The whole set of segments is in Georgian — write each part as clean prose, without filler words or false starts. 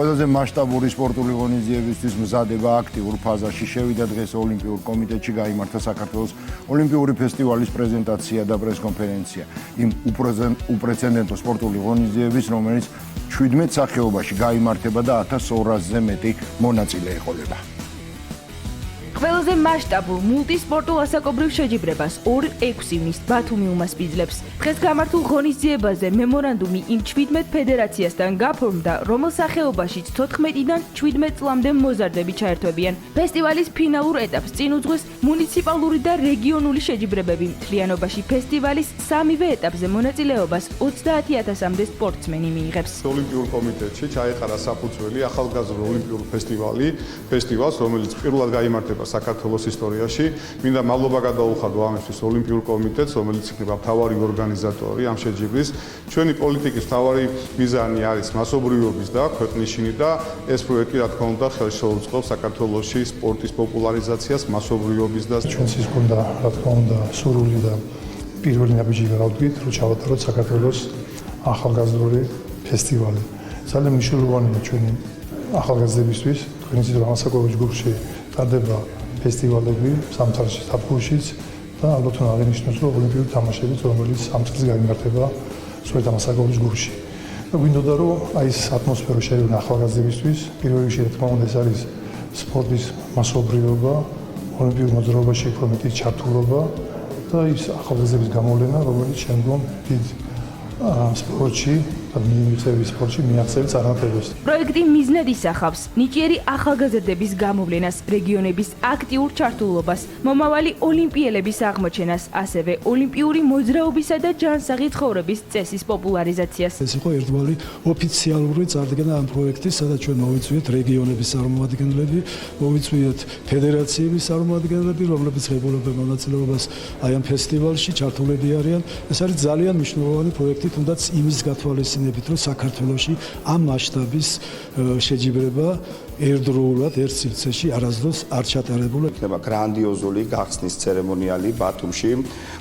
ყველაზე მასშტაბური სპორტული ღონისძიებისთვის მზადება აქტიურ ფაზაში შევიდა დღეს ოლიმპიურ კომიტეტში გაიმართა საქართველოს ოლიმპიური ფესტივალის პრეზენტაცია და პრესკონფერენცია. იმ უპრეცედენტო სპორტული ღონისძიების, რომელიც 17 სახეობაში გაიმართება და 1200-ზე მეტი მონაწილე ეყოლება. ყველაზე მასშტაბურ მულტისპორტულ ასაკობრივ შეჯიბრებას 2-6 ივნის ბათუმი უმასპინძლებს. დღეს გამართულ ღონისძიებაზე მემორანდუმი იმ 17 ფედერაციასთან გაფორმდა, რომელ სახეობაშიც 14-დან 17 წლამდე მოზარდები ჩაერთვებიან. ფესტივალის ფინალურ ეტაპს წინ უძღვის მუნიციპალური და რეგიონული შეჯიბრებები. მთლიანობაში ფესტივალის სამივე ეტაპზე მონაწილეობას 30,000-მდე სპორტსმენი მიიღებს. ოლიმპიურ კომიტეტში ჩაეყარა საფუძველი ახალგაზრდა ოლიმპიურ ფესტივალს, რომელიც პირველად გაიმართება საქართველოს ისტორიაში. მინდა მადლობა გადაუხადო ამისთვის ოლიმპიურ კომიტეტს, რომელიც იქნება მთავარი ორგანიზატორი ამ შეჯიბრის. ჩვენი პოლიტიკის მთავარი მიზანი არის მასობრივობის და ქვეყნის შინი და ეს პროექტი რა თქმა უნდა ხელს შეუწყობს საქართველოში სპორტის პოპულარიზაციას, მასობრივობის და ჩვენც ის გონდა რა თქმა უნდა სურვილი და პირველი ნაბიჯი გავდით, რომ ჩავატაროთ საქართველოს ახალგაზრდული ფესტივალი. ძალიან მნიშვნელოვანია ჩვენი ახალგაზრდებისთვის, თქვენ იცით რომ ასაკობრივ ჯგუფში ტარდება ფესტივალები სამწარში, საფრანგეთშიც და ალბათ უნდა აღინიშნოს რომ ოლიმპიური თამაშებიც, რომელიც ამ წელს გაიმართება სწორედ ამ ასაკობრივ ჯგუფში. და გვინდოდა რომ აი ეს ატმოსფერო შევინა ახალგაზრდებისთვის, პირველ რიგში რა თქმა უნდა ეს არის სპორტის მასობრივობა, ოლიმპიურ მოძრაობაში უფრო მეტი ჩართულობა და ის ახალგაზრდების გამოვლენა, რომელიც შემდგომ დიდ სპორტში და მიიღწევის სპორტში მიაღწევს წარმატებას. პროექტი მიზნად ისახავს ნიჭიერი ახალგაზრდების გამოვლენას, რეგიონების აქტიურ ჩართულობას, მომავალი ოლიმპიელების აღმოჩენას, ასევე ოლიმპიური მოძრაობისა და ჯანსაღი ცხოვრების წესის პოპულარიზაციას. ეს იყო ერთგვარი ოფიციალური წარდგენა ამ პროექტის, სადაც ჩვენ მოვიწვიეთ რეგიონების წარმომადგენლები, მოვიწვიეთ ფედერაციების წარმომადგენლები, რომლებიც ღებულობენ მონაწილეობას აი ამ ფესტივალში, ჩართულები არიან. ეს არის ძალიან მნიშვნელოვანი პროექტი, თუნდაც იმის გათვალისწინებით, რომ საქართველოში ამ მასშტაბის შეჯიბრება ერთდროულად ერთ სივრცეში არასდროს არ ჩატარებულა. იქნება გრანდიოზული გახსნის ცერემონიალი ბათუმში.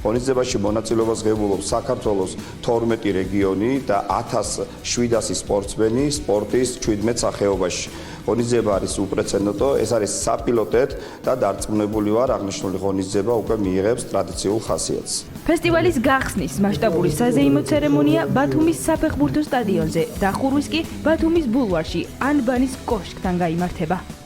ღონისძიებაში მონაწილეობას ღებულობს საქართველოს 12 რეგიონი და 1700 სპორტსმენი სპორტის 17 სახეობაში. ღონისძიება არის უპრეცედენტო, ეს არის საპილოტეთ და დარწმუნებული ვარ, აღნიშნული ღონისძიება უკვე მიიღებს ტრადიციულ ხასიათს. ფესტივალის გახსნის მასშტაბური საზეიმო ცერემონია ბათუმის საფეხბურთო სტადიონზე, დახურვის კი ბათუმის ბულვარში ანბანის კოშკთან გაიმართება.